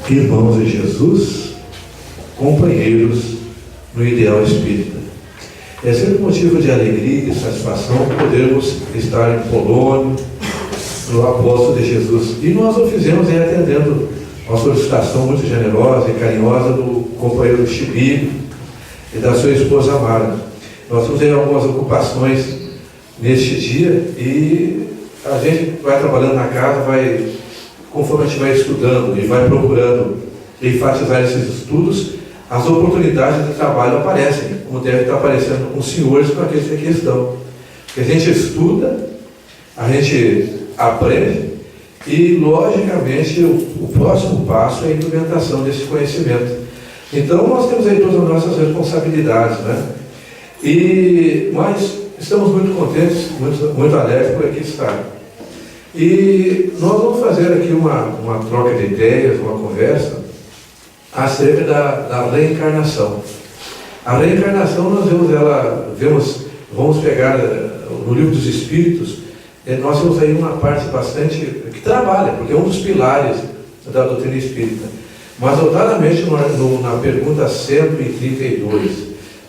irmãos de Jesus, companheiros no ideal espírita. É sempre motivo de alegria e satisfação podermos estar em Polônia, no apóstolo de Jesus. E nós o fizemos atendendo uma solicitação muito generosa e carinhosa do companheiro Chibi e da sua esposa Mara. Nós temos aí algumas ocupações neste dia e a gente vai trabalhando na casa, conforme a gente vai estudando e vai procurando enfatizar esses estudos, as oportunidades de trabalho aparecem, como deve estar aparecendo com os senhores, com aqueles que aqui estão. Porque a gente estuda, a gente aprende e, logicamente, o próximo passo é a implementação desse conhecimento. Então, nós temos aí todas as nossas responsabilidades, né? Mas estamos muito contentes, muito alegres por aqui estar. E nós vamos fazer aqui uma troca de ideias, uma conversa acerca da reencarnação. A reencarnação nós vamos pegar no Livro dos Espíritos, nós temos aí uma parte bastante que trabalha, porque é um dos pilares da doutrina espírita. Mas notadamente na pergunta 132,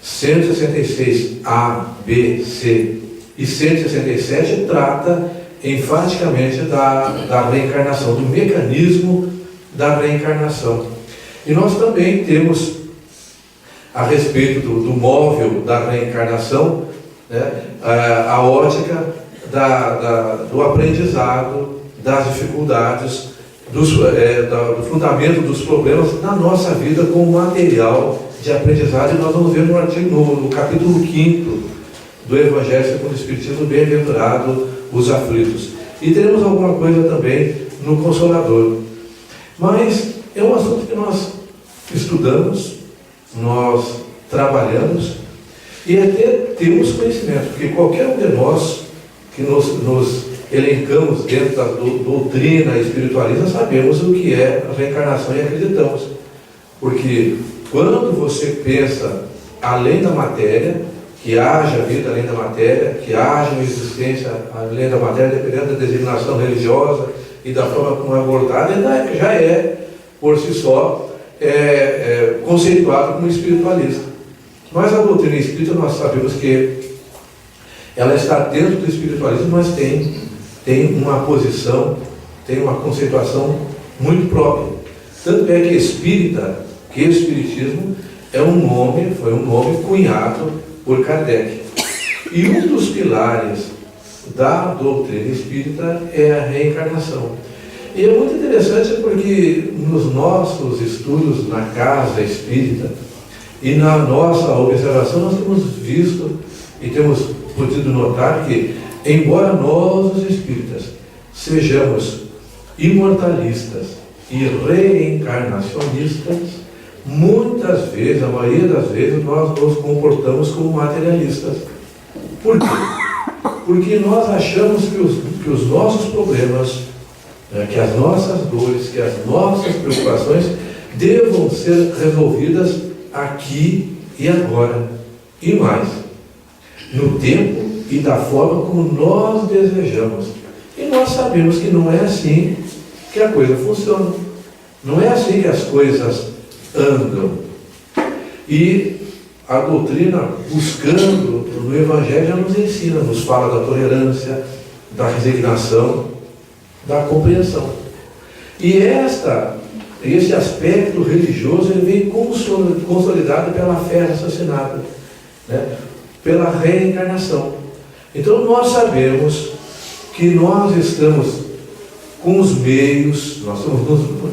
166 A, B, C e 167 trata enfaticamente da reencarnação, do mecanismo da reencarnação. E nós também temos, a respeito do móvel da reencarnação, né, a ótica do aprendizado, das dificuldades, do fundamento dos problemas na nossa vida como material de aprendizado. E nós vamos ver no capítulo 5º do Evangelho segundo o Espiritismo, bem-aventurado os aflitos. E teremos alguma coisa também no Consolador. Mas é um assunto que nós estudamos, nós trabalhamos e até temos conhecimento, porque qualquer um de nós que nos elencamos dentro da doutrina espiritualista sabemos o que é a reencarnação e acreditamos. Porque quando você pensa além da matéria, que haja vida além da matéria, que haja uma existência além da matéria, dependendo da designação religiosa e da forma como é abordada, já é, por si só, conceituado como espiritualista. Mas a doutrina espírita, nós sabemos que ela está dentro do espiritualismo, mas tem uma posição, tem uma conceituação muito própria. Tanto é que espiritismo foi um nome cunhado por Kardec. E um dos pilares da doutrina espírita é a reencarnação. E é muito interessante porque nos nossos estudos na casa espírita e na nossa observação nós temos visto e temos podido notar que, embora nós, os espíritas, sejamos imortalistas e reencarnacionistas, muitas vezes, a maioria das vezes, nós nos comportamos como materialistas. Por quê? Porque nós achamos que os nossos problemas, que as nossas dores, que as nossas preocupações devam ser resolvidas aqui e agora, e mais, no tempo e da forma como nós desejamos. E nós sabemos que não é assim que a coisa funciona. Não é assim que as coisas andam. E a doutrina, buscando no Evangelho, nos ensina, nos fala da tolerância, da resignação, da compreensão. E esse aspecto religioso ele vem consolidado pela fé raciocinada, né? Pela reencarnação. Então nós sabemos que nós estamos com os meios,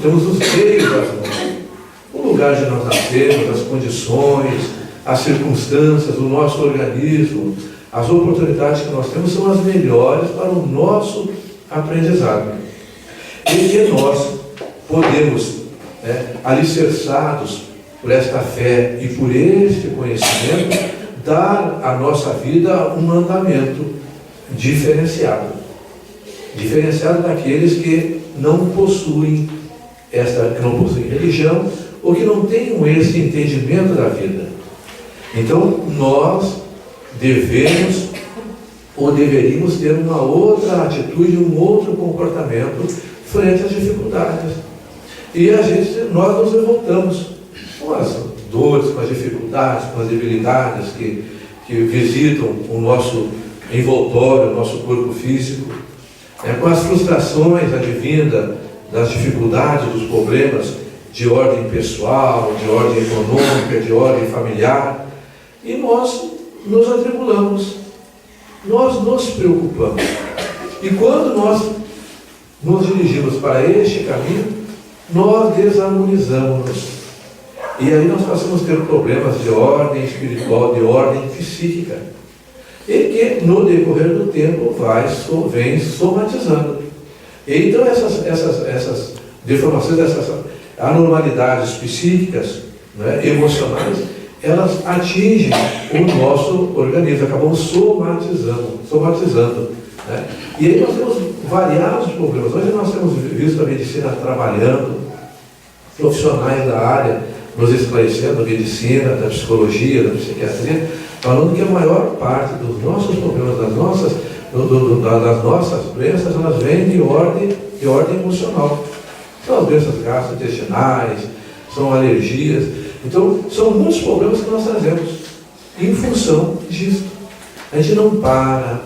temos os meios das mãos, o lugar de nós nascermos, as condições, as circunstâncias, o nosso organismo, as oportunidades que nós temos são as melhores para o nosso aprendizado. E que nós podemos, alicerçados por esta fé e por este conhecimento, dar à nossa vida um andamento diferenciado daqueles que não possuem religião ou que não tenham esse entendimento da vida. Então nós devemos ou deveríamos ter uma outra atitude, um outro comportamento frente às dificuldades. E nós nos revoltamos com as dores, com as dificuldades, com as debilidades que visitam o nosso envoltório, o nosso corpo físico, com as frustrações advindas das dificuldades, dos problemas de ordem pessoal, de ordem econômica, de ordem familiar, e nós nos atribulamos, nós nos preocupamos. E quando nós nos dirigimos para este caminho, nós desarmonizamos-nos. E aí nós passamos a ter problemas de ordem espiritual, de ordem psíquica, e que no decorrer do tempo vem somatizando. E então essas deformações, essas anormalidades psíquicas, emocionais, elas atingem o nosso organismo, acabam somatizando. E aí nós temos variados problemas. Hoje nós temos visto a medicina trabalhando, profissionais da área nos esclarecendo, da medicina, da psicologia, da psiquiatria, falando que a maior parte dos nossos problemas, das nossas doenças, elas vêm de ordem emocional. São as doenças gastrointestinais, são alergias. Então, são muitos problemas que nós trazemos em função disso. A gente não para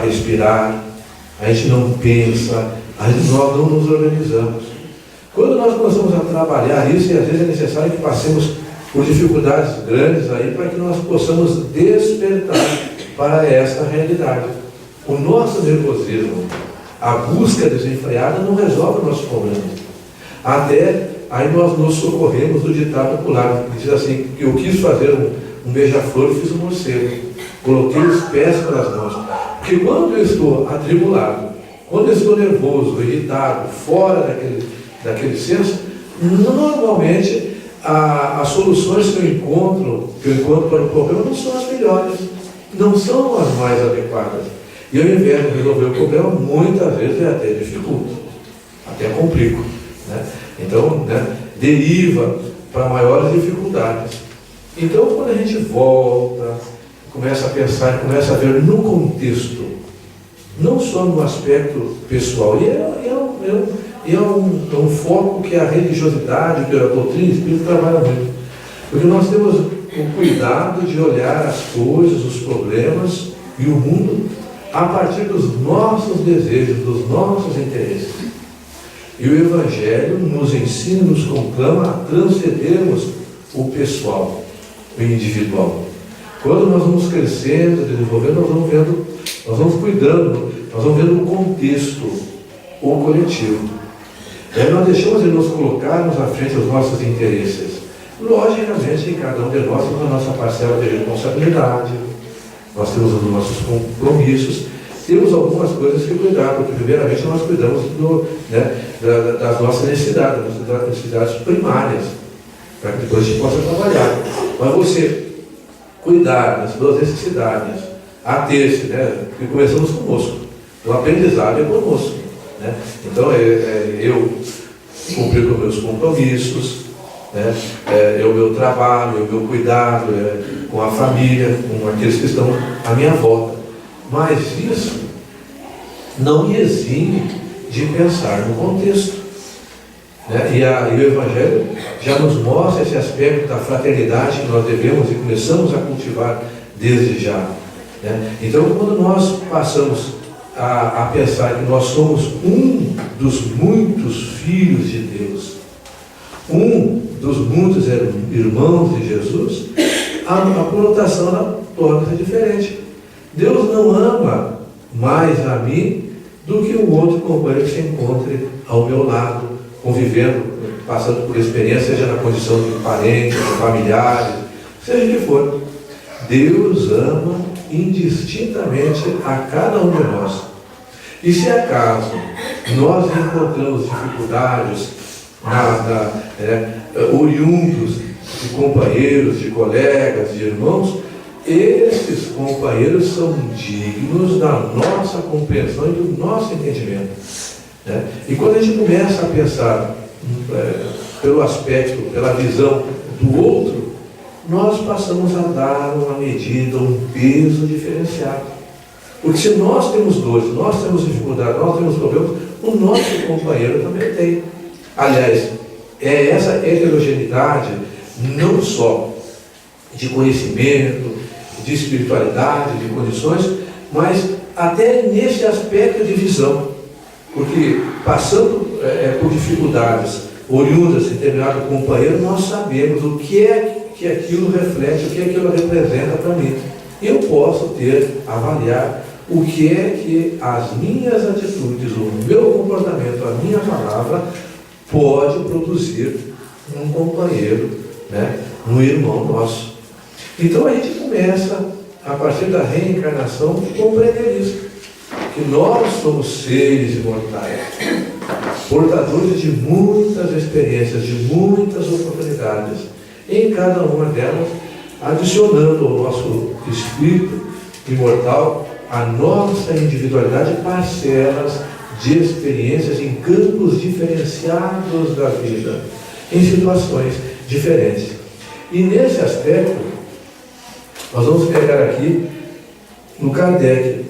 respirar, a gente não pensa, nós não nos organizamos. Quando nós começamos a trabalhar isso, e às vezes é necessário que passemos por dificuldades grandes aí para que nós possamos despertar para essa realidade. O nosso nervosismo, a busca desenfreada não resolve o nosso problema. Até aí nós nos socorremos do ditado popular, que diz assim, que eu quis fazer um beija-flor e fiz um morcego. Coloquei os pés pelas mãos. Porque quando eu estou atribulado, quando eu estou nervoso, irritado, fora daquele senso, normalmente as soluções que eu encontro para o problema não são as melhores, não são as mais adequadas. E ao invés de resolver o problema, muitas vezes até dificulta, até complica. Então, deriva para maiores dificuldades. Então, quando a gente volta, começa a pensar, começa a ver no contexto, não só no aspecto pessoal, e é um foco que a religiosidade, que a doutrina espírita trabalha muito. Porque nós temos o cuidado de olhar as coisas, os problemas e o mundo a partir dos nossos desejos, dos nossos interesses. E o Evangelho nos ensina, nos conclama a transcendermos o pessoal, o individual. Quando nós vamos crescendo, desenvolvendo, nós vamos cuidando, nós vamos vendo o contexto, o coletivo. E aí nós deixamos de nos colocarmos à frente dos nossos interesses. Logicamente, cada um de nós temos a nossa parcela de responsabilidade, nós temos os nossos compromissos, temos algumas coisas que cuidar, porque primeiramente nós cuidamos das nossas necessidades, das necessidades primárias, para que depois a gente possa trabalhar. Mas você cuidar das suas necessidades, ater-se, porque começamos conosco, o aprendizado é conosco. Então, eu cumprir com meus compromissos, o meu trabalho, o meu cuidado com a família, com aqueles que estão à minha volta. Mas isso não me exime de pensar no contexto. E o Evangelho já nos mostra esse aspecto da fraternidade que nós devemos e começamos a cultivar desde já. Então, quando nós passamos a pensar que nós somos um dos muitos filhos de Deus, um dos muitos irmãos de Jesus, a conotação torna-se diferente. Deus não ama mais a mim do que o outro companheiro que se encontre ao meu lado, convivendo, passando por experiência, seja na condição de parente, de familiares, seja o que for. Deus ama indistintamente a cada um de nós. E se acaso nós encontramos dificuldades oriundos de companheiros, de colegas, de irmãos, esses companheiros são dignos da nossa compreensão e do nosso entendimento. E quando a gente começa a pensar pelo aspecto, pela visão do outro, nós passamos a dar uma medida, um peso diferenciado. Porque se nós temos dores, nós temos dificuldade, nós temos problemas, o nosso companheiro também tem. Aliás, é essa heterogeneidade, não só de conhecimento, de espiritualidade, de condições, mas até nesse aspecto de visão. Porque passando por dificuldades oriundas de determinado companheiro, nós sabemos o que é que aquilo reflete, o que aquilo representa para mim. Eu posso avaliar o que é que as minhas atitudes, o meu comportamento, a minha palavra pode produzir num companheiro, né, num irmão nosso. Então a gente começa, a partir da reencarnação, a compreender isso, que nós somos seres imortais, portadores de muitas experiências, de muitas oportunidades, em cada uma delas adicionando ao nosso espírito imortal a nossa individualidade, parcelas de experiências em campos diferenciados da vida, em situações diferentes. E nesse aspecto, nós vamos pegar aqui no Kardec.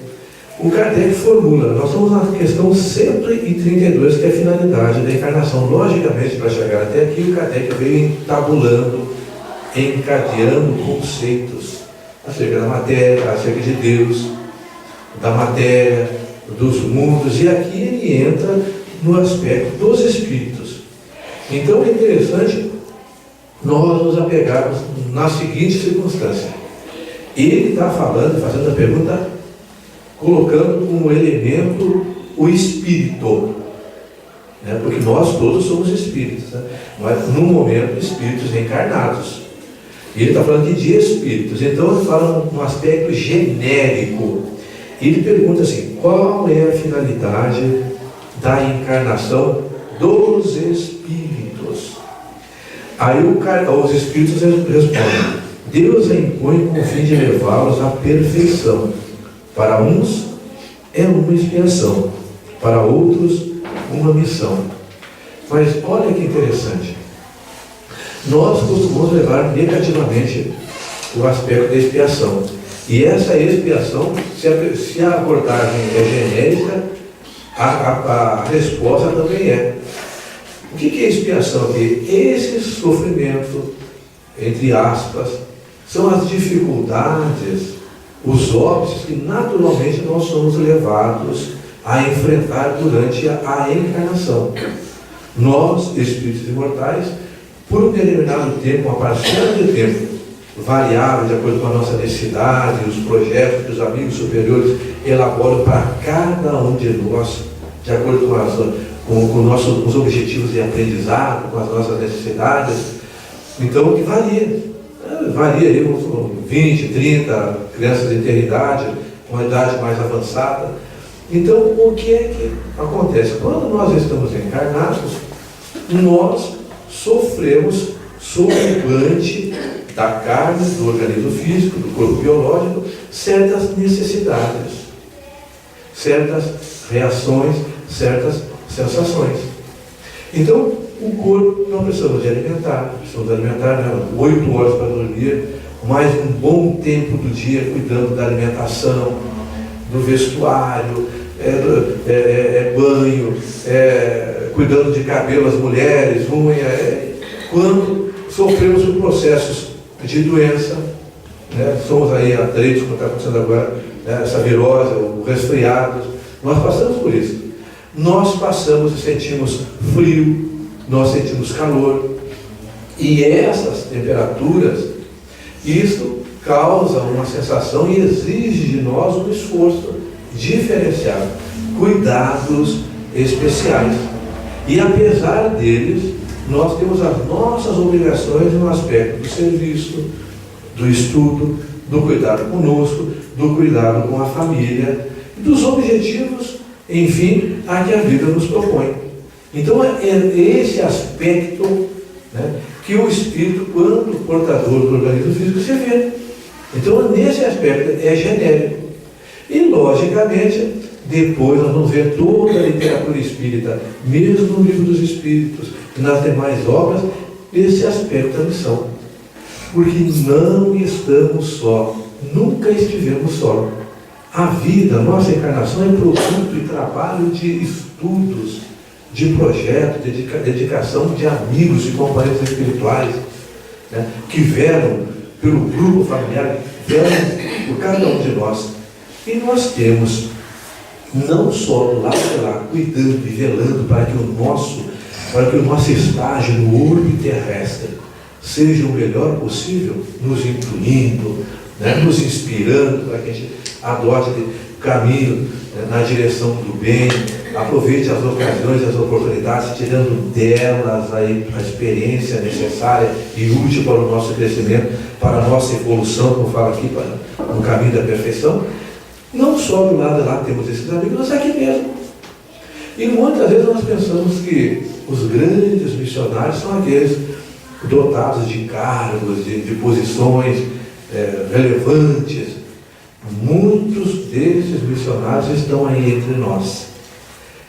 O Kardec formula, nós estamos na questão 132, que é a finalidade da encarnação. Logicamente, para chegar até aqui, o Kardec veio entabulando, encadeando conceitos acerca da matéria, acerca de Deus, da matéria, dos mundos, e aqui ele entra no aspecto dos espíritos. Então é interessante nós nos apegarmos na seguinte circunstância. Ele está falando, fazendo a pergunta, colocando como elemento o espírito, né? Porque nós todos somos espíritos, né? Mas no momento espíritos encarnados. E ele está falando de espíritos, então ele fala num aspecto genérico. Ele pergunta assim: qual é a finalidade da encarnação dos espíritos? Aí os espíritos respondem: Deus a impõe com o fim de levá-los à perfeição. Para uns é uma expiação, para outros uma missão. Mas olha que interessante. Nós costumamos levar negativamente o aspecto da expiação. E essa expiação, se a abordagem é genérica, a resposta também é. O que é expiação aqui? Esse sofrimento, entre aspas, são as dificuldades, os óbices que naturalmente nós somos levados a enfrentar durante a encarnação. Nós, espíritos imortais, por um determinado tempo, uma parcela de tempo variável, de acordo com a nossa necessidade, os projetos que os amigos superiores elaboram para cada um de nós, de acordo com os objetivos de aprendizado, com as nossas necessidades. Então, que varia aí com 20, 30 crianças de eternidade, com a idade mais avançada. Então, o que é que acontece? Quando nós estamos encarnados, nós sofremos sofrente da carne, do organismo físico, do corpo biológico, certas necessidades, certas reações, certas sensações. Então, o corpo, nós precisamos alimentar, 8 horas para dormir, mais um bom tempo do dia cuidando da alimentação, do vestuário, banho, cuidando de cabelo as mulheres, unha, quando sofremos por processos de doença, né? Somos aí atletas, como está acontecendo agora, né? Essa virose, o resfriado, nós passamos por isso. Nós passamos e sentimos frio, nós sentimos calor, e essas temperaturas, isso causa uma sensação e exige de nós um esforço diferenciado, cuidados especiais. E apesar deles, nós temos as nossas obrigações no aspecto do serviço, do estudo, do cuidado conosco, do cuidado com a família, dos objetivos, enfim, a que a vida nos propõe. Então é esse aspecto, né, que o espírito, quando portador do organismo físico, se vê. Então nesse aspecto é genérico. E logicamente, depois nós vamos ver toda a literatura espírita, mesmo no Livro dos Espíritos e nas demais obras, esse aspecto da missão. Porque não estamos só, nunca estivemos só. A vida, a nossa encarnação é produto e trabalho de estudos, de projeto, dedicação de amigos e companheiros espirituais, né, que velam pelo grupo familiar, velam por cada um de nós. E nós temos, não só do lado de lá, cuidando e velando para que o nosso estágio no orbe terrestre seja o melhor possível, nos incluindo, né, nos inspirando para que a gente adote o caminho, né, na direção do bem, aproveite as ocasiões, as oportunidades, tirando delas a experiência necessária e útil para o nosso crescimento, para a nossa evolução, como fala aqui, no caminho da perfeição. Não só do lado de lá temos esses amigos, mas aqui mesmo. E muitas vezes nós pensamos que os grandes missionários são aqueles dotados de cargos, de posições relevantes. Muitos desses missionários estão aí entre nós,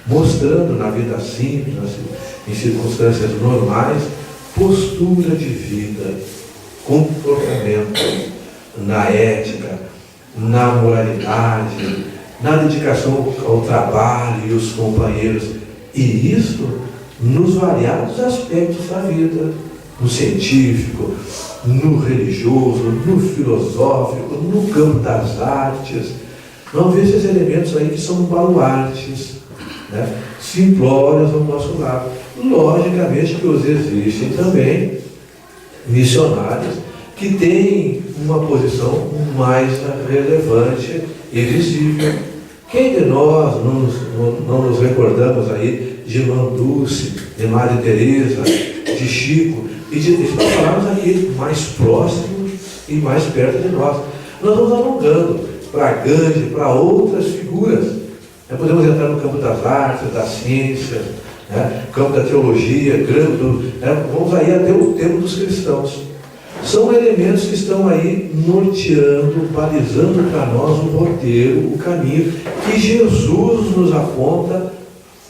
mostrando na vida simples, em circunstâncias normais, postura de vida, comportamento, na ética, na moralidade, na dedicação ao trabalho e aos companheiros. E isso nos variados aspectos da vida, no científico, no religioso, no filosófico, no campo das artes. Não vê esses elementos aí que são baluartes, né, simplórios ao nosso lado. Logicamente que os existem também missionários que têm uma posição mais relevante e visível. Quem de nós não nos recordamos aí de Irmã Dulce, de Maria Teresa, de Chico, e para falarmos aqui mais próximo e mais perto de nós. Nós vamos alongando para Gandhi, para outras figuras. Podemos entrar no campo das artes, da ciência, né, campo da teologia, vamos aí até o tempo dos cristãos. São elementos que estão aí norteando, balizando para nós o roteiro, o caminho que Jesus nos aponta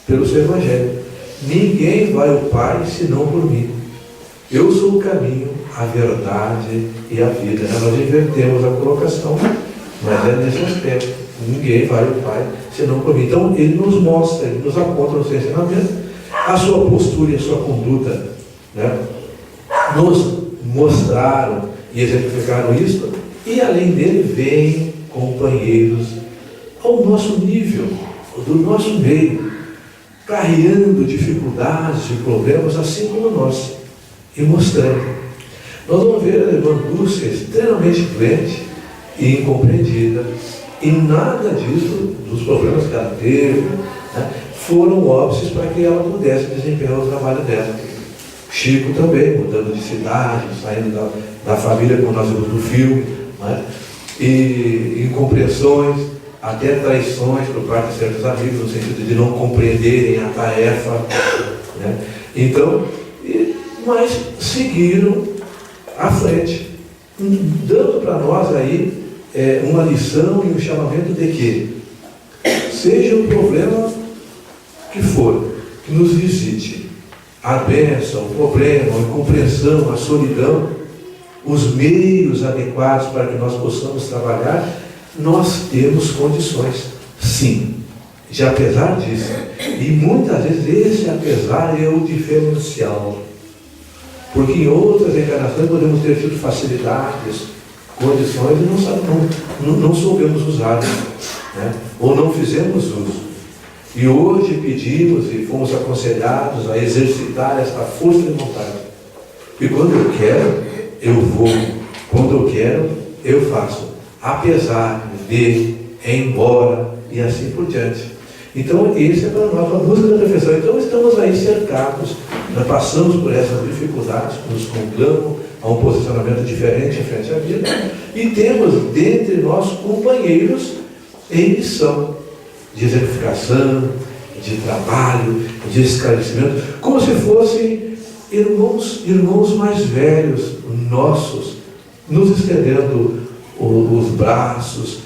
pelo seu Evangelho. Ninguém vai ao Pai senão por mim. Eu sou o caminho, a verdade e a vida. Nós invertemos a colocação, mas é nesse aspecto. Ninguém vai ao Pai senão por mim. Então ele nos mostra, ele nos aponta no seu ensinamento, a sua postura e a sua conduta, né, nos mostraram e exemplificaram isso, e além dele vêm companheiros ao nosso nível, do nosso meio, carregando dificuldades e problemas assim como nós, e mostrando. Nós vamos ver a irmã Dulce extremamente doente e incompreendida, e nada disso, dos problemas que ela teve, né, foram óbices para que ela pudesse desempenhar o trabalho dela. Chico também, mudando de cidade, saindo da família, como nós vimos no filme, né, e incompreensões, até traições por parte de certos amigos, no sentido de não compreenderem a tarefa, né. Então, mas seguiram à frente, dando para nós aí uma lição e um chamamento de que, seja o problema que for, que nos visite, a bênção, o problema, a incompreensão, a solidão, os meios adequados para que nós possamos trabalhar, nós temos condições, sim, de apesar disso. E muitas vezes esse apesar é o diferencial, porque em outras encarnações podemos ter tido facilidades, condições e não soubemos usar, né, ou não fizemos uso. E hoje pedimos e fomos aconselhados a exercitar esta força de vontade. E quando eu quero, eu vou. Quando eu quero, eu faço. Apesar de, embora e assim por diante. Então, esse é para nós a busca da perfeição. Então, estamos aí cercados, nós passamos por essas dificuldades que nos conclamam a um posicionamento diferente em frente à vida. E temos dentre nós companheiros em missão de exemplificação, de trabalho, de esclarecimento, como se fossem irmãos mais velhos nossos, nos estendendo os braços,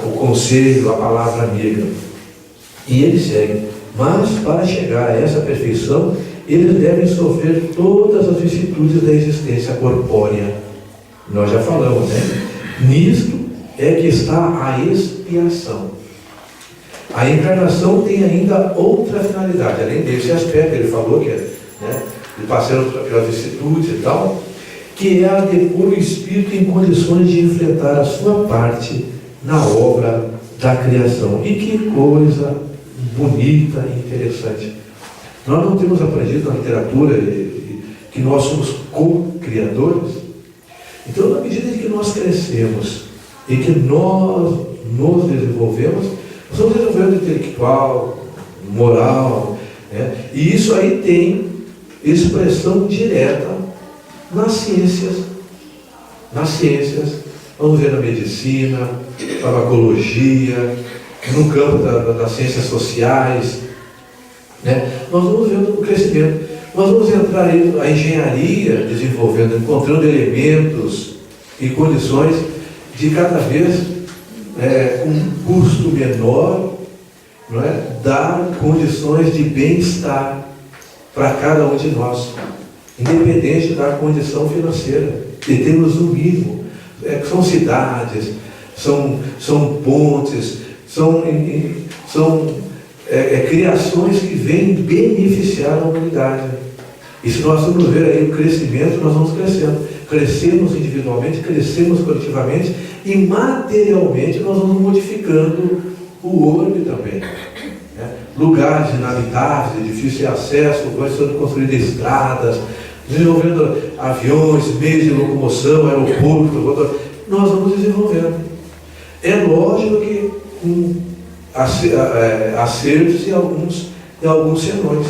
o conselho, a palavra amiga. E eles seguem. Mas para chegar a essa perfeição, eles devem sofrer todas as vicissitudes da existência corpórea. Nós já falamos, né? Nisto é que está a expiação. A encarnação tem ainda outra finalidade, além desse aspecto, ele falou que é, né, de passar pelas vicissitudes e tal, que é a de pôr o espírito em condições de enfrentar a sua parte na obra da criação. E que coisa bonita e interessante. Nós não temos aprendido na literatura que nós somos co-criadores. Então, na medida em que nós crescemos e que nós nos desenvolvemos, nós vamos desenvolvendo intelectual, moral, né? E isso aí tem expressão direta nas ciências. Vamos ver na medicina, farmacologia, no campo das ciências sociais, né? Nós vamos vendo o crescimento. Nós vamos entrar aí a engenharia desenvolvendo, encontrando elementos e condições de cada vez com um custo menor, não é? Dar condições de bem-estar para cada um de nós, independente da condição financeira, de termos o mínimo. São cidades, são pontes, são criações que vêm beneficiar a humanidade. E se nós vamos ver aí o crescimento, nós vamos crescendo. Crescemos individualmente, crescemos coletivamente e materialmente nós vamos modificando o orbe também. Né? Lugares inabitáveis, de difícil acesso, vai sendo construídas estradas, desenvolvendo aviões, meios de locomoção, aeroportos, nós vamos desenvolvendo. É lógico que com acertos e alguns senões.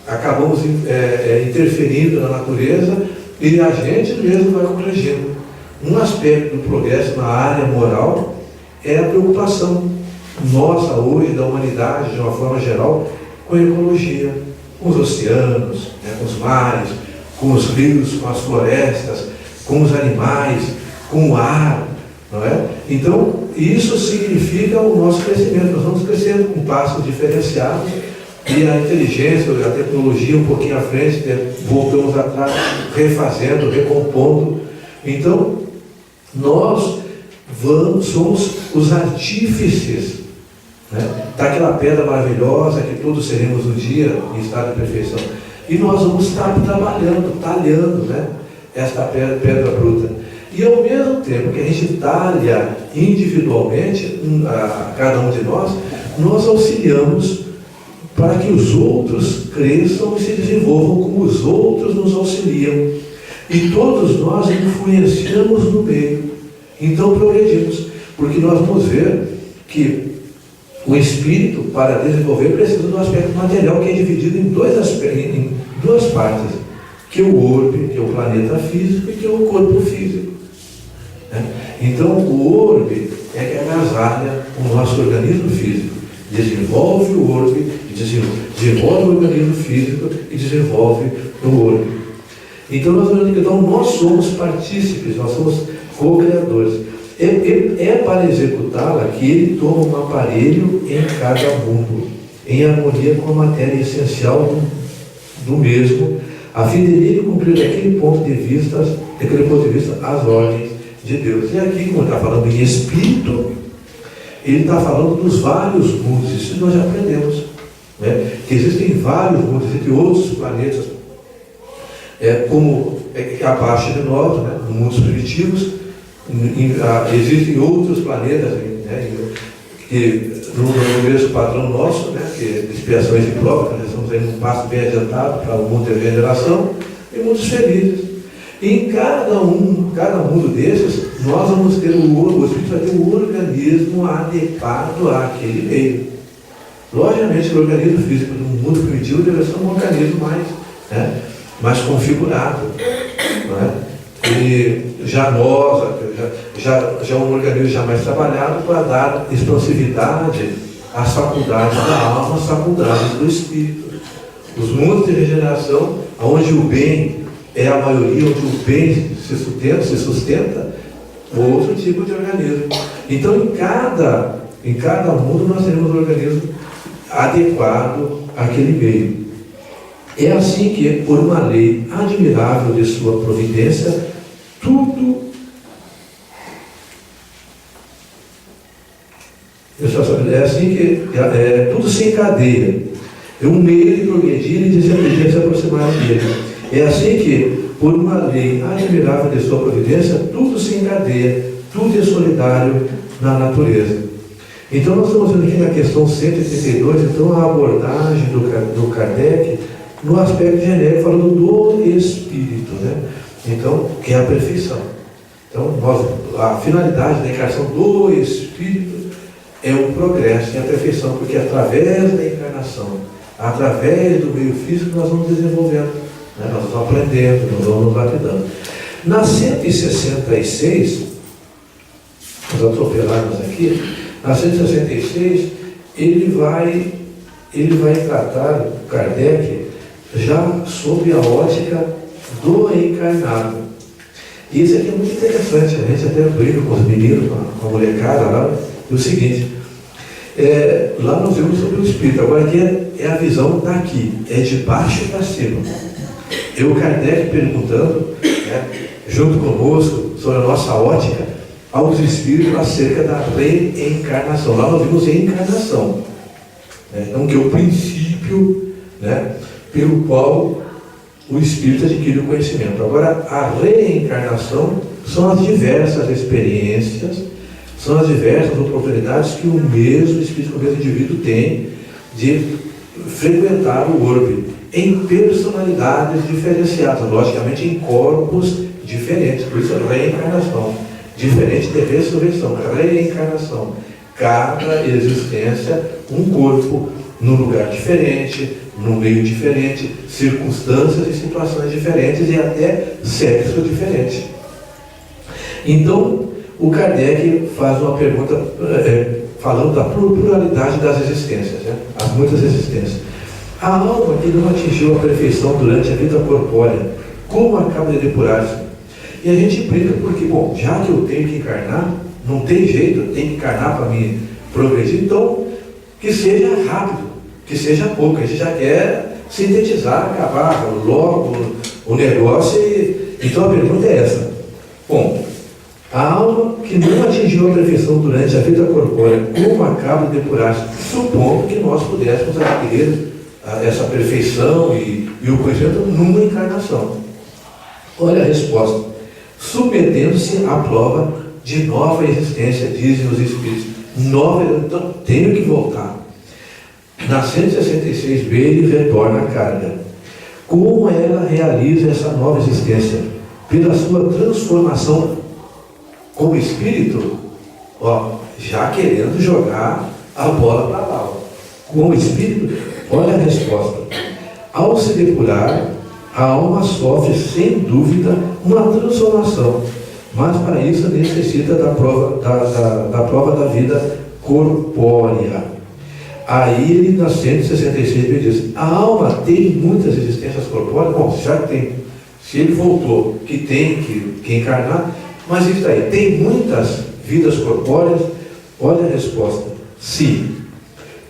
Acabamos interferindo na natureza e a gente mesmo vai corrigindo. Um aspecto do progresso na área moral é a preocupação nossa hoje, da humanidade, de uma forma geral, com a ecologia, com os oceanos, né, com os mares, com os rios, com as florestas, com os animais, com o ar, não é? Então, isso significa o nosso crescimento. Nós vamos crescendo com passos diferenciados e a inteligência, a tecnologia um pouquinho à frente, voltamos atrás, refazendo, recompondo. Então, nós somos os artífices, né, daquela pedra maravilhosa que todos seremos um dia em estado de perfeição. E nós vamos estar trabalhando, talhando, né, esta pedra bruta. E ao mesmo tempo que a gente talha individualmente, cada um de nós auxiliamos para que os outros cresçam e se desenvolvam como os outros nos auxiliam. E todos nós influenciamos no meio. Então progredimos. Porque nós vamos ver que o espírito, para desenvolver, precisa do aspecto material, que é dividido em duas partes, que é o orbe, que é o planeta físico, e que é o corpo físico. Então, o orbe é que agasalha o nosso organismo físico, desenvolve o orbe, desenvolve o organismo físico e desenvolve o orbe. Então, nós somos partícipes, nós somos co-criadores. É para executá-la que ele toma um aparelho em cada mundo, em harmonia com a matéria essencial do mesmo, a fim de ele cumprir daquele ponto de vista as ordens de Deus. E aqui, como ele está falando em espírito, ele está falando dos vários mundos. Isso nós já aprendemos, né? Que existem vários mundos, entre outros planetas, como abaixo de nós, né? Mundos primitivos. Existem outros planetas, né? Que no mesmo padrão nosso, né? Que é de expiações e provas, nós estamos aí num passo bem adiantado para o mundo de regeneração, e mundos felizes. E em cada mundo desses, nós vamos ter o espírito vai ter um organismo adequado àquele meio. Logicamente, o organismo físico do mundo primitivo deve ser um organismo mais configurado. Não é? E já um organismo já mais trabalhado para dar expansividade às faculdades da alma, às faculdades do espírito. Os mundos de regeneração, onde o bem é a maioria, onde o bem se sustenta, outro tipo de organismo. Então, em cada mundo, nós teremos um organismo adequado àquele meio. É assim que, por uma lei admirável de sua providência, tudo É assim que tudo se encadeia. É um meio de progredir e de se aproximar dele. É assim que, por uma lei admirável de sua providência, tudo se encadeia, tudo é solidário na natureza. Então nós estamos vendo aqui na questão 132, então a abordagem do Kardec no aspecto genérico, falando do Espírito, né? Então, que é a perfeição. Então, a finalidade da encarnação do Espírito é o progresso e a perfeição, porque através da encarnação, através do meio físico, nós vamos desenvolvendo, né? Nós vamos aprendendo, nós vamos nos lapidando. Na 166, nós atropelarmos aqui, na 166, ele vai tratar, Kardec, já sob a ótica do encarnado. E isso aqui é muito interessante, a gente até brinca com os meninos, com a molecada lá, é o seguinte, lá nós vemos sobre o Espírito, agora aqui é a visão daqui, é de baixo para cima. O Kardec perguntando, né, junto conosco, sobre a nossa ótica, aos Espíritos acerca da reencarnação. Lá nós vimos reencarnação, né, então que é o princípio, né, pelo qual o Espírito adquire o conhecimento. Agora, a reencarnação são as diversas experiências, são as diversas oportunidades que o mesmo Espírito, o mesmo indivíduo tem de frequentar o orbe em personalidades diferenciadas, logicamente em corpos diferentes, por isso a reencarnação, diferente de ressurreição, reencarnação, cada existência, um corpo num lugar diferente, num meio diferente, circunstâncias e situações diferentes e até sexo diferente. Então, o Kardec faz uma pergunta falando da pluralidade das existências, né? As muitas existências. A alma que não atingiu a perfeição durante a vida corpórea, como acaba de depurar-se? E a gente brinca porque, bom, já que eu tenho que encarnar, não tem jeito, eu tenho que encarnar para me progredir, então que seja rápido, que seja pouco. A gente já quer sintetizar, acabar logo o negócio. Então a pergunta é essa. Bom, a alma que não atingiu a perfeição durante a vida corpórea, como acaba de depurar-se, supondo que nós pudéssemos adquirir essa perfeição e o conhecimento numa encarnação. Olha a resposta. Submetendo-se à prova de nova existência, dizem os Espíritos. Então tenho que voltar. Na 166b ele retorna a carga. Como ela realiza essa nova existência? Pela sua transformação como espírito, já querendo jogar a bola para lá. Como espírito, olha a resposta. Ao se depurar, a alma sofre sem dúvida uma transformação, mas para isso necessita da prova da vida corpórea. Aí ele, na 166, ele diz: a alma tem muitas existências corpóreas. Bom, já tem, se ele voltou, que tem que encarnar, mas isso aí, tem muitas vidas corpóreas. Olha a resposta: sim,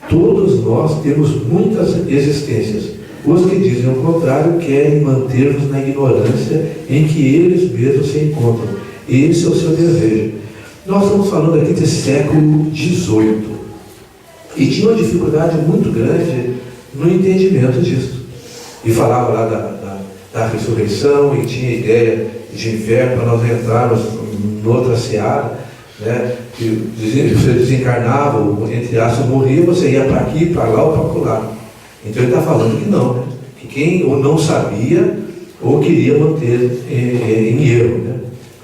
todos nós temos muitas existências. Os que dizem o contrário querem manter-nos na ignorância em que eles mesmos se encontram. Esse é o seu desejo. Nós estamos falando aqui de século XVIII. E tinha uma dificuldade muito grande no entendimento disso. E falava lá da ressurreição, e tinha ideia de inferno para nós entrarmos noutra seara, né? Que você desencarnava, entre aspas, morria, você ia para aqui, para lá ou para lá. Então ele está falando que não, né? Que quem ou não sabia ou queria manter em erro, né?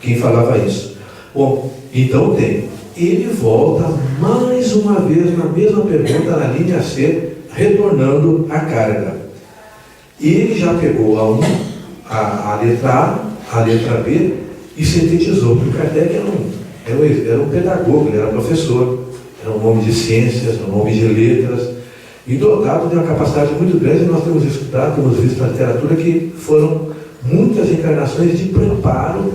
Quem falava isso. Bom, então tem. Ele volta mais uma vez na mesma pergunta, na linha C, retornando a carga. Ele já pegou a letra A, a letra B e sintetizou, porque o Kardec era um pedagogo, ele era professor, era um homem de ciências, um homem de letras, e dotado de uma capacidade muito grande. Nós temos escutado, temos visto na literatura que foram muitas encarnações de preparo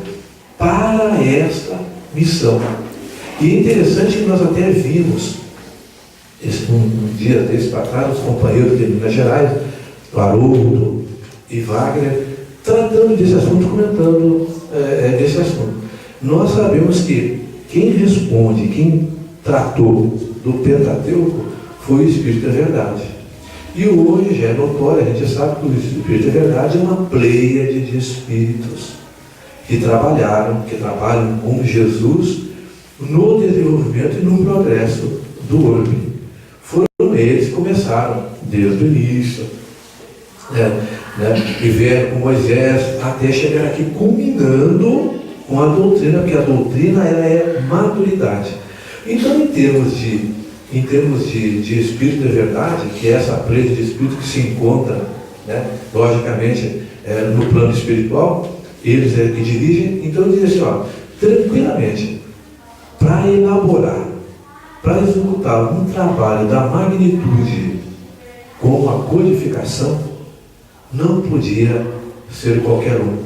para esta missão. E é interessante que nós até vimos, um dia desse para trás, os companheiros de Minas Gerais, Haroldo e Wagner, tratando desse assunto, comentando desse assunto. Nós sabemos que quem responde, quem tratou do Pentateuco foi o Espírito da Verdade. E hoje já é notório, a gente sabe que o Espírito da Verdade é uma pleiade de espíritos que trabalham com Jesus no desenvolvimento e no progresso do orbe. Foram eles que começaram desde o início, e vieram com Moisés até chegar aqui, culminando com a doutrina, porque a doutrina ela é maturidade. Então, em termos de Espírito da Verdade, que é essa pleiade de espírito que se encontra, logicamente, no plano espiritual, eles que dirigem. Então ele diz assim, tranquilamente, para elaborar, para executar um trabalho da magnitude como a codificação, não podia ser qualquer um.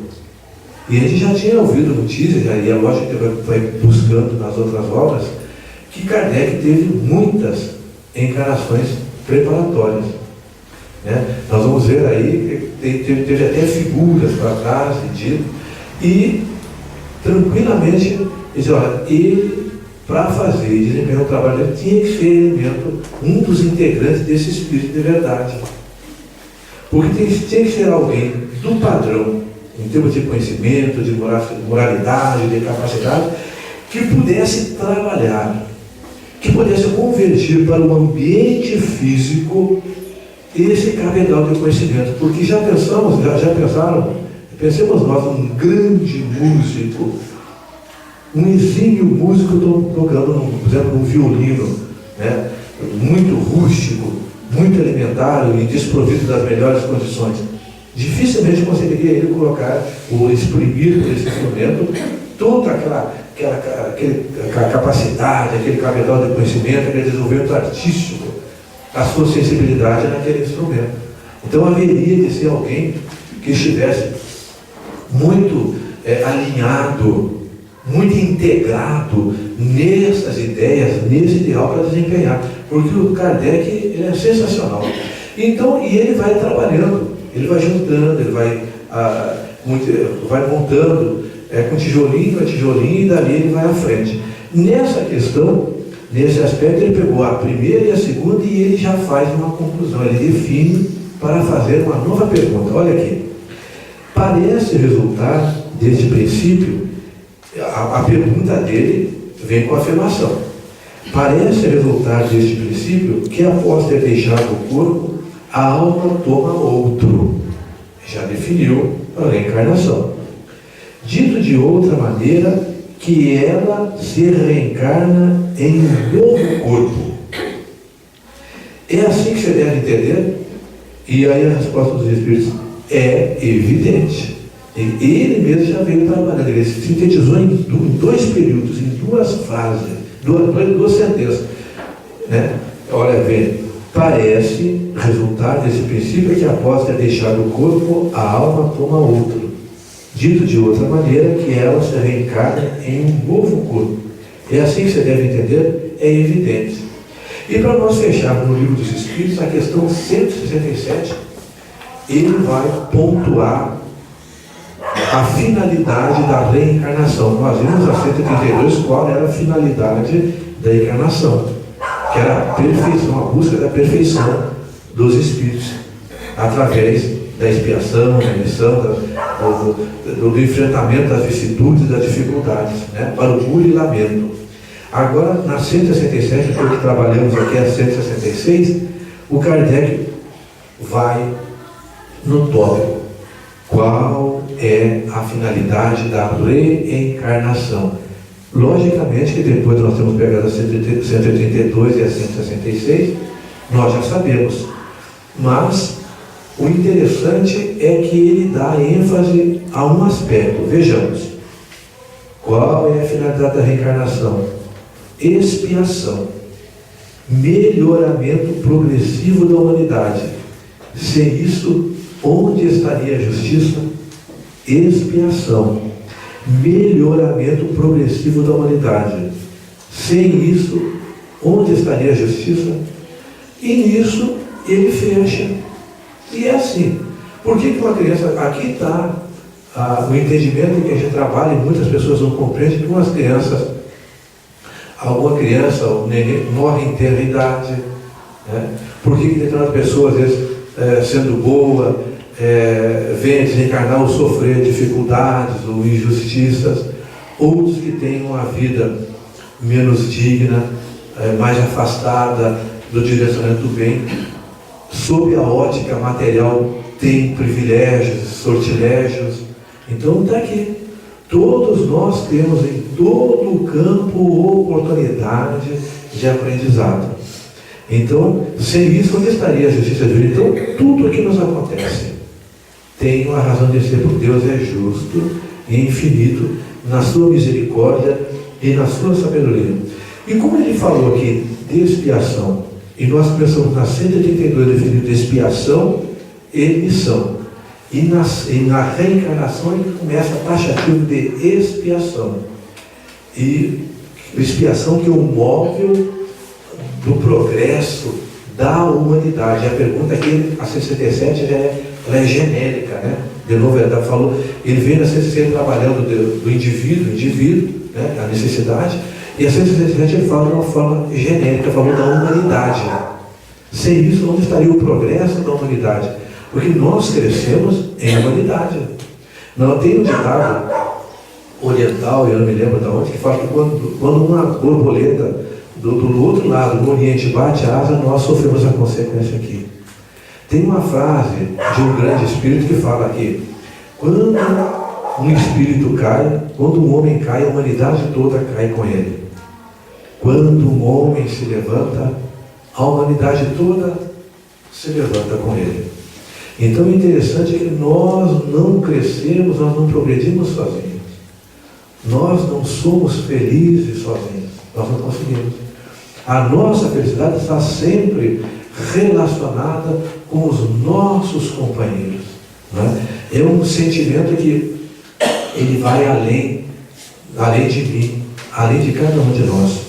E a gente já tinha ouvido notícias, e é lógico que vai buscando nas outras obras, que Kardec teve muitas encarnações preparatórias. Nós vamos ver aí que teve até figuras para trás, e tranquilamente, ele, para fazer e desempenhar o trabalho dele, tinha que ser elemento, um dos integrantes desse Espírito de Verdade. Porque tinha que ser alguém do padrão, em termos de conhecimento, de moralidade, de capacidade, que pudesse trabalhar, que pudesse convergir para o ambiente físico esse cabedal de conhecimento. Porque já pensaram, pensemos nós, um grande músico, um exímio músico tocando, por exemplo, um violino, muito rústico, muito elementar e desprovido das melhores condições. Dificilmente conseguiria ele colocar ou exprimir por esse instrumento toda aquela capacidade, aquele cabedal de conhecimento, aquele desenvolvimento artístico, a sua sensibilidade naquele instrumento. Então haveria de ser alguém que estivesse muito alinhado, muito integrado nessas ideias, nesse ideal para desempenhar. Porque o Kardec ele é sensacional. Então, e ele vai trabalhando, ele vai juntando, ele vai montando com tijolinho a tijolinho, e dali ele vai à frente. Nessa questão, nesse aspecto, ele pegou a primeira e a segunda e ele já faz uma conclusão, ele define para fazer uma nova pergunta. Olha aqui, parece resultar deste princípio, a pergunta dele vem com a afirmação. Parece resultar deste princípio que após ter deixado o corpo, a alma toma outro. Já definiu a reencarnação. Dito de outra maneira, que ela se reencarna em um novo corpo. É assim que você deve entender? E aí a resposta dos Espíritos é evidente. Ele mesmo já veio trabalhando, ele sintetizou em dois períodos, em duas frases, duas sentenças. Olha, vê, parece resultar desse princípio que após ter deixado o corpo, a alma toma outro. Dito de outra maneira, que ela se reencarna em um novo corpo. É assim que você deve entender? É evidente. E para nós fecharmos no Livro dos Espíritos, a questão 167, ele vai pontuar a finalidade da reencarnação. Nós vimos a 132 qual era a finalidade da encarnação, que era a perfeição, a busca da perfeição dos espíritos, através da expiação, da missão, do enfrentamento das vicissitudes e das dificuldades, para o puro e lamento. Agora, na 167, que trabalhamos aqui, a 166, o Kardec vai no tópico. Qual é a finalidade da reencarnação? Logicamente que depois nós temos pegado a 132 e a 166, nós já sabemos. Mas o interessante é que ele dá ênfase a um aspecto. Vejamos. Qual é a finalidade da reencarnação? Expiação. Melhoramento progressivo da humanidade. Sem isso, onde estaria a justiça? Expiação. Melhoramento progressivo da humanidade. Sem isso, onde estaria a justiça? E nisso ele fecha. E é assim. Por que uma criança... Aqui está o entendimento que a gente trabalha e muitas pessoas não compreendem que umas crianças Alguma criança, um neném, morre em tenra idade. Né? Por que determinadas pessoas, às vezes, sendo boa, vêm desencarnar ou sofrer dificuldades ou injustiças? Outros que têm uma vida menos digna, mais afastada do direcionamento do bem, sob a ótica material, tem privilégios, sortilégios. Então está aqui. Todos nós temos em todo o campo oportunidade de aprendizado. Então, sem isso, onde estaria a justiça divina? Então, tudo o que nos acontece tem uma razão de ser, porque Deus é justo e infinito na sua misericórdia e na sua sabedoria. E como ele falou aqui de expiação, e nós começamos na 132 definindo expiação e missão. E na reencarnação ele começa a taxativo de expiação. E expiação que é o móvel do progresso da humanidade. A pergunta aqui, a 67, ela é genérica, né? De novo, ela falou, ele vem na 67 trabalhando do indivíduo, né? A necessidade, e a 167 ele fala de uma forma genérica, falou da humanidade. Sem isso, onde estaria o progresso da humanidade? Porque nós crescemos em humanidade. Não tem um ditado oriental, eu não me lembro de onde, que fala que quando uma borboleta do outro lado, no Oriente, bate a asa, nós sofremos a consequência aqui. Tem uma frase de um grande espírito que fala aqui: quando um espírito cai, quando um homem cai, a humanidade toda cai com ele. Quando um homem se levanta, a humanidade toda se levanta com ele. Então o interessante é que nós não crescemos, nós não progredimos sozinhos. Nós não somos felizes sozinhos. Nós não conseguimos. A nossa felicidade está sempre relacionada com os nossos companheiros. Né? É um sentimento que ele vai além de mim, além de cada um de nós.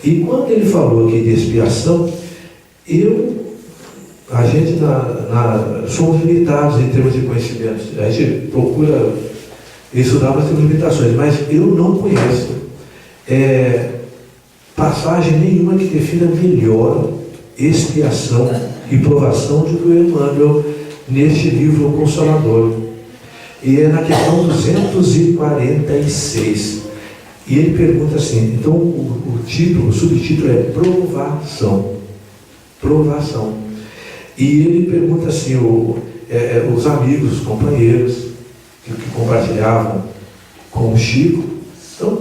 E quando ele falou aqui de expiação, a gente somos limitados em termos de conhecimentos. A gente procura estudar, mas temos limitações. Mas eu não conheço passagem nenhuma que defina melhor expiação e provação do que o Emmanuel neste livro Consolador. E é na questão 246. E ele pergunta assim, então o subtítulo é provação. Provação. E ele pergunta assim, os amigos, os companheiros que compartilhavam com o Chico, então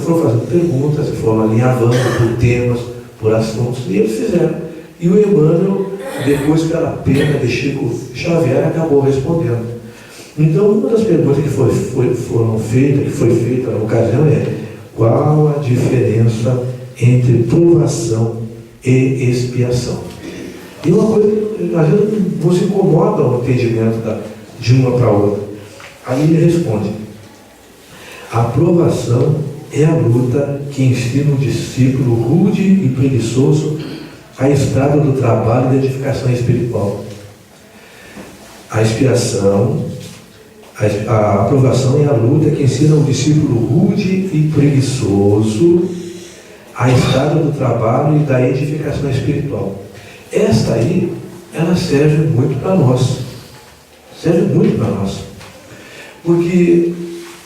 foram fazendo perguntas, foram alinhavando por temas, por assuntos, e eles fizeram. E o Emmanuel, depois pela pena de Chico Xavier, acabou respondendo. Então, uma das perguntas que foi feita na ocasião é: qual a diferença entre provação e expiação? E uma coisa que às vezes nos incomoda o entendimento de uma para a outra. Aí ele responde: a provação é a luta que ensina o discípulo rude e preguiçoso a estrada do trabalho e da edificação espiritual. A expiação, a aprovação é a luta que ensina o discípulo rude e preguiçoso a estrada do trabalho e da edificação espiritual. Esta aí, ela serve muito para nós. Serve muito para nós. Porque,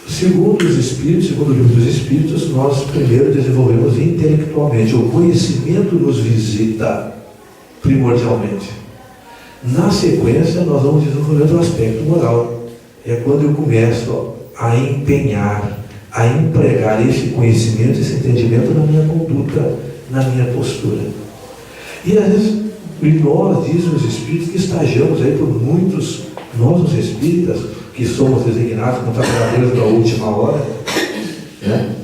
segundo os Espíritos, segundo o livro dos Espíritos, nós primeiro desenvolvemos intelectualmente. O conhecimento nos visita primordialmente. Na sequência, nós vamos desenvolvendo o aspecto moral. É quando eu começo a empenhar, a empregar esse conhecimento, esse entendimento na minha conduta, na minha postura. E às vezes, nós, dizem os Espíritos, que estagiamos aí por muitos, nós os Espíritas, que somos designados como trabalhadores da última hora, né?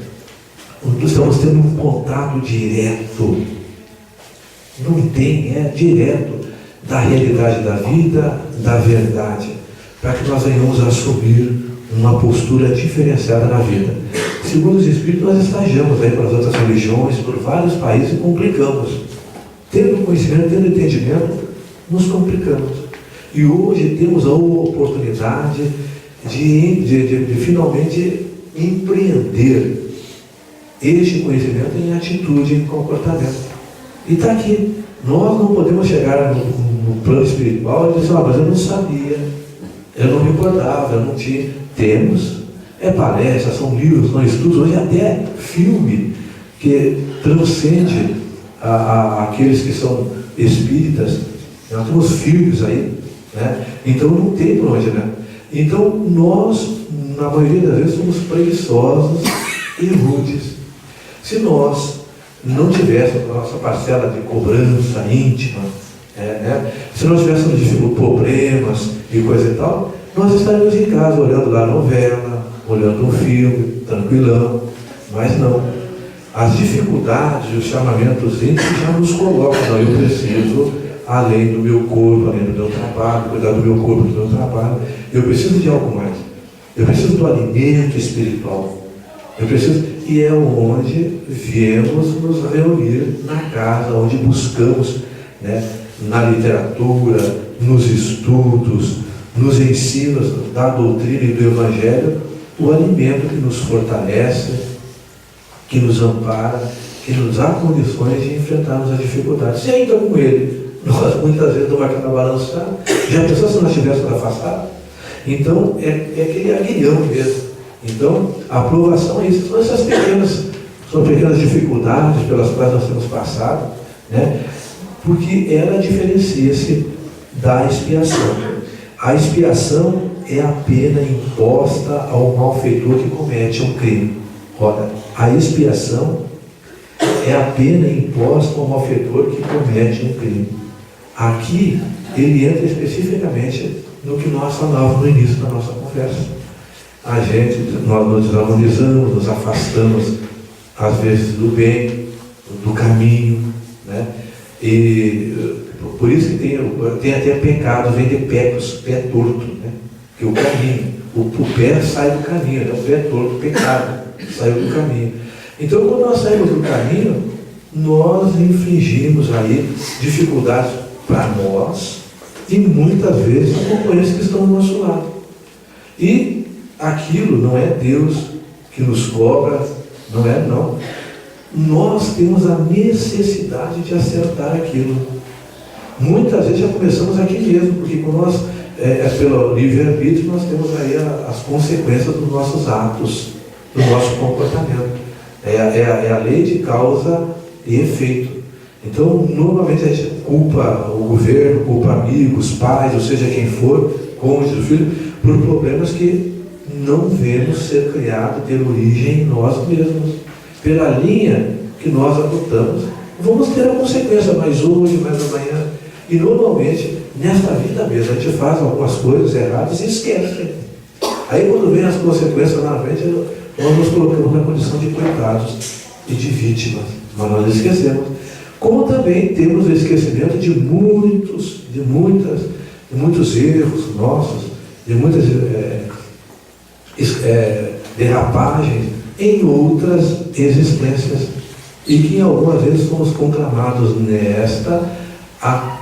Estamos tendo um contato direto, direto da realidade da vida, da verdade, para que nós venhamos a assumir uma postura diferenciada na vida. Segundo os Espíritos, nós estagiamos aí para as outras religiões, por vários países e complicamos. Tendo conhecimento, tendo entendimento, nos complicamos. E hoje temos a oportunidade de finalmente empreender este conhecimento em atitude, em comportamento. E está aqui. Nós não podemos chegar no plano espiritual e dizer, mas eu não sabia, eu não me recordava, eu não tinha. Temos, palestras, são livros, são estudos, hoje até filme que transcende aqueles que são espíritas. Nós temos filmes aí, né? Então não tem por onde, né? Então nós, na maioria das vezes, somos preguiçosos e rudes. Se nós não tivéssemos a nossa parcela de cobrança íntima, né? Se nós tivéssemos problemas e coisa e tal, nós estaríamos em casa olhando lá a novela, olhando um filme, tranquilão, mas não. As dificuldades e os chamamentos íntimos já nos colocam, não, eu preciso, além do meu corpo, além do meu trabalho, cuidar do meu corpo, do meu trabalho, eu preciso de algo mais. Eu preciso do alimento espiritual. Eu preciso, e é onde viemos nos reunir na casa, onde buscamos, né, na literatura, nos estudos, nos ensinos da doutrina e do Evangelho, o alimento que nos fortalece, que nos ampara, que nos dá condições de enfrentarmos as dificuldades. E ainda com ele, nós muitas vezes não vai cada balançar. Já pensou se nós estivéssemos afastados? Então, é aquele aguilhão mesmo. Então, a aprovação é isso. São pequenas dificuldades pelas quais nós temos passado, né? Porque ela diferencia-se da expiação. A expiação é a pena imposta ao malfeitor que comete um crime. Ora, a expiação é a pena imposta ao malfeitor que comete um crime. Aqui, ele entra especificamente no que nós falávamos no início da nossa conversa. Nós nos desarmonizamos, nos afastamos, às vezes, do bem, do caminho, né? E por isso que tem até pecado, vem de pecos, pé torto, né? Que o caminho, o pé sai do caminho, né? O pé torto, o pecado, saiu do caminho. Então, quando nós saímos do caminho, nós infligimos aí dificuldades para nós e muitas vezes a companheiros que estão do nosso lado. E aquilo não é Deus que nos cobra, não. Nós temos a necessidade de acertar aquilo. Muitas vezes já começamos aqui mesmo, porque quando nós, pelo livre-arbítrio, nós temos aí as consequências dos nossos atos, do nosso comportamento. É a lei de causa e efeito. Então, normalmente a gente culpa o governo, culpa amigos, pais, ou seja, quem for, cônjuge, filho, por problemas que não vemos ser criados, ter origem em nós mesmos. Pela linha que nós adotamos, vamos ter a consequência mais hoje, mais amanhã. E normalmente, nesta vida mesmo, a gente faz algumas coisas erradas e esquece. Aí quando vem as consequências na frente, nós nos colocamos na condição de coitados e de vítimas. Mas nós esquecemos. Como também temos o esquecimento de muitos erros nossos, de muitas derrapagens em outras existências, e que algumas vezes fomos conclamados nesta a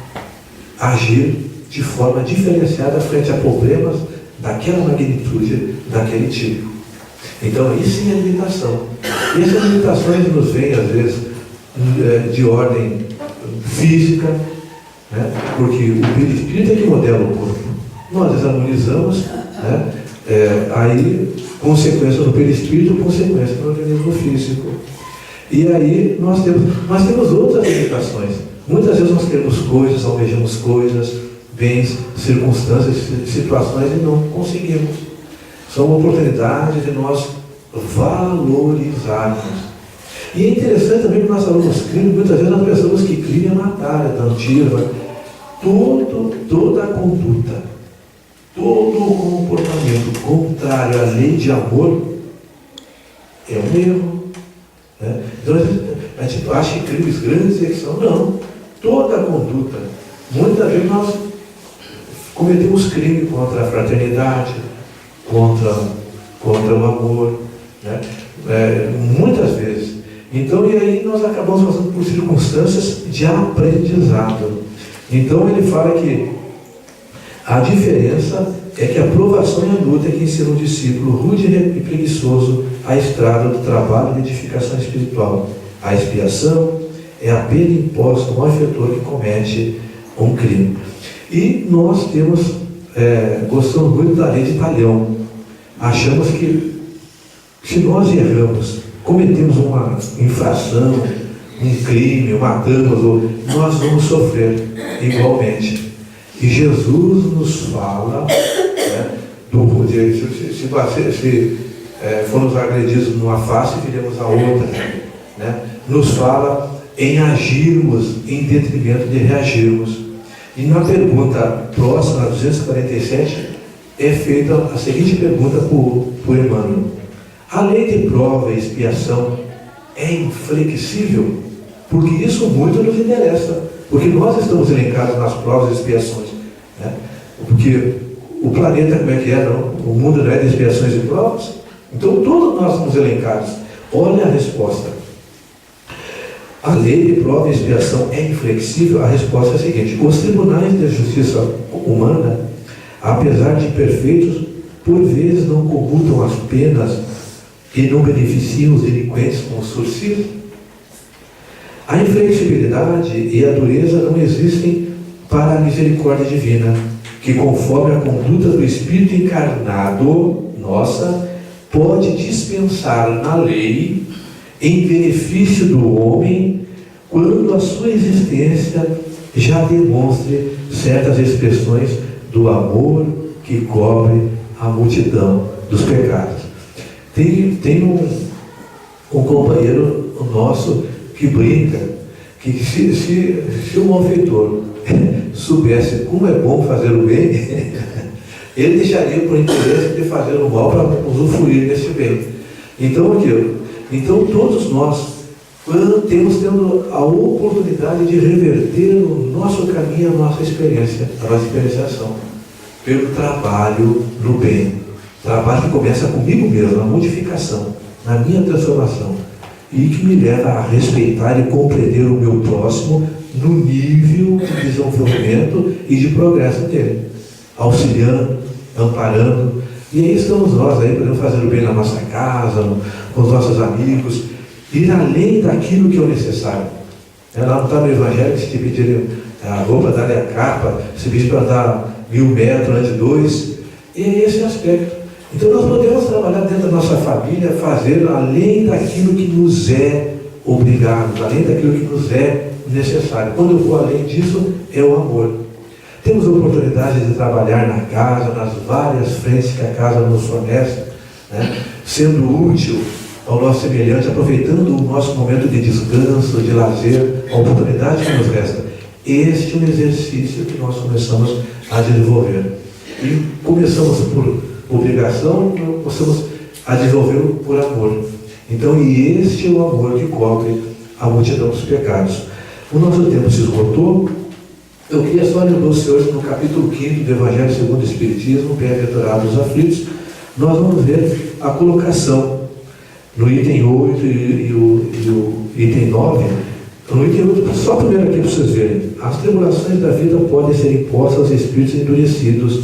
agir de forma diferenciada frente a problemas daquela magnitude, daquele tipo. Então aí sim é limitação. E essas limitações nos vêm às vezes de ordem física, né? Porque o perispírito é que modela o corpo. Nós desarmonizamos, né? Aí consequência no perispírito, consequência no organismo físico. E aí nós temos outras limitações. Muitas vezes nós queremos coisas, almejamos coisas, bens, circunstâncias, situações e não conseguimos. São oportunidades de nós valorizarmos. E é interessante também que nós falamos crime, muitas vezes nós pensamos que crime é matar, é dar tiro, toda a conduta, todo o comportamento contrário à lei de amor é um erro, né? Então a gente acha que crimes grandes são, não, toda a conduta. Muitas vezes nós cometemos crime contra a fraternidade, contra o amor, né? Muitas vezes. Então, e aí nós acabamos passando por circunstâncias de aprendizado. Então ele fala que a diferença é que a provação e a luta é que ensina o discípulo rude e preguiçoso a estrada do trabalho de edificação espiritual. A expiação é a pena imposta ao malfeitor que comete um crime. E nós gostamos muito da lei de Talião. Achamos que se nós erramos, cometemos uma infração, um crime, matamos, nós vamos sofrer igualmente. E Jesus nos fala, se formos agredidos numa face, viremos a outra. Nos fala em agirmos em detrimento de reagirmos. E na pergunta próxima, 247, é feita a seguinte pergunta por Emmanuel: a lei de prova e expiação é inflexível? Porque isso muito nos interessa, porque nós estamos elencados nas provas e expiações, porque o planeta, como é que é, não? O mundo não é de expiações e provas? Então todos nós estamos elencados. Olha a resposta: a lei de prova e expiação é inflexível? A resposta é a seguinte: os tribunais de justiça humana, apesar de imperfeitos, por vezes não computam as penas e não beneficiam os delinquentes com o sursis. A inflexibilidade e a dureza não existem para a misericórdia divina, que conforme a conduta do Espírito encarnado, nossa, pode dispensar na lei em benefício do homem, quando a sua existência já demonstre certas expressões do amor que cobre a multidão dos pecados. Tem um companheiro nosso que brinca, que se o malfeitor soubesse como é bom fazer o bem, ele deixaria por interesse de fazer o mal para usufruir desse bem. Então todos nós, quando tendo a oportunidade de reverter o nosso caminho, a nossa experiência, a nossa experienciação, pelo trabalho no bem. Trabalho que começa comigo mesmo, na modificação, na minha transformação, e que me leva a respeitar e compreender o meu próximo no nível de desenvolvimento e de progresso dele, auxiliando, amparando. E aí estamos nós aí, podemos fazer o bem na nossa casa, com os nossos amigos, ir além daquilo que é o necessário. Ela não está no Evangelho que se te pedirem a roupa, dar-lhe a capa, se pedir para andar 1000 metros, ande 2. E é esse aspecto. Então nós podemos trabalhar dentro da nossa família, fazer além daquilo que nos é obrigado, além daquilo que nos é necessário. Quando eu vou além disso, é o amor. Temos oportunidade de trabalhar na casa, nas várias frentes que a casa nos fornece, sendo útil ao nosso semelhante, aproveitando o nosso momento de descanso, de lazer, a oportunidade que nos resta. Este é o exercício que nós começamos a desenvolver. E começamos por obrigação, possamos a desenvolvê-lo por amor. Então, e este é o amor que cobre a multidão dos pecados. O nosso tempo se esgotou. Eu queria só lembrar os senhores no capítulo 5 do Evangelho segundo o Espiritismo, Bem-aventurados os aflitos. Nós vamos ver a colocação no item 8 e o item 9. No item 8, só primeiro aqui para vocês verem: as tribulações da vida podem ser impostas aos espíritos endurecidos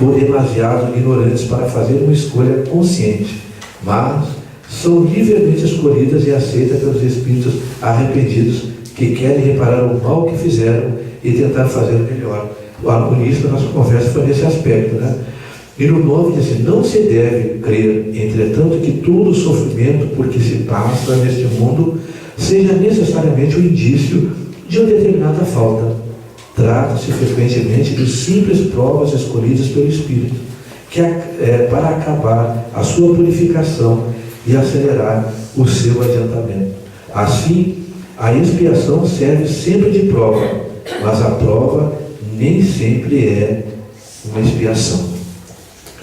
ou demasiado ignorantes para fazer uma escolha consciente, mas são livremente escolhidas e aceitas pelos espíritos arrependidos que querem reparar o mal que fizeram e tentar fazer o melhor. O harmonista, nossa conversa foi nesse aspecto, E no 9 diz assim: não se deve crer, entretanto, que todo sofrimento por que se passa neste mundo seja necessariamente um indício de uma determinada falta. Trata-se frequentemente de simples provas escolhidas pelo Espírito, que para acabar a sua purificação e acelerar o seu adiantamento. Assim, a expiação serve sempre de prova, mas a prova nem sempre é uma expiação.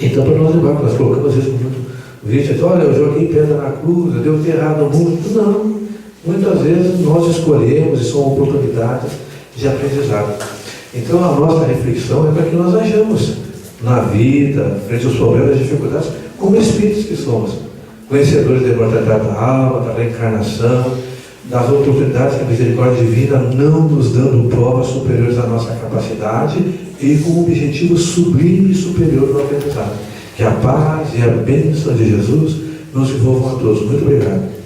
Então, para nós lembrar, nós colocamos às vezes muito vídeo, olha, eu joguei pedra na cruz, eu devo ter errado muito. Não, muitas vezes nós escolhemos, e são oportunidades de aprendizado. Então a nossa reflexão é para que nós ajamos na vida, frente aos problemas e dificuldades, como espíritos que somos, conhecedores da imortalidade da alma, da reencarnação, das oportunidades que a misericórdia divina, não nos dando provas superiores à nossa capacidade e com o objetivo sublime e superior do aprendizado. Que a paz e a bênção de Jesus nos envolvam a todos. Muito obrigado.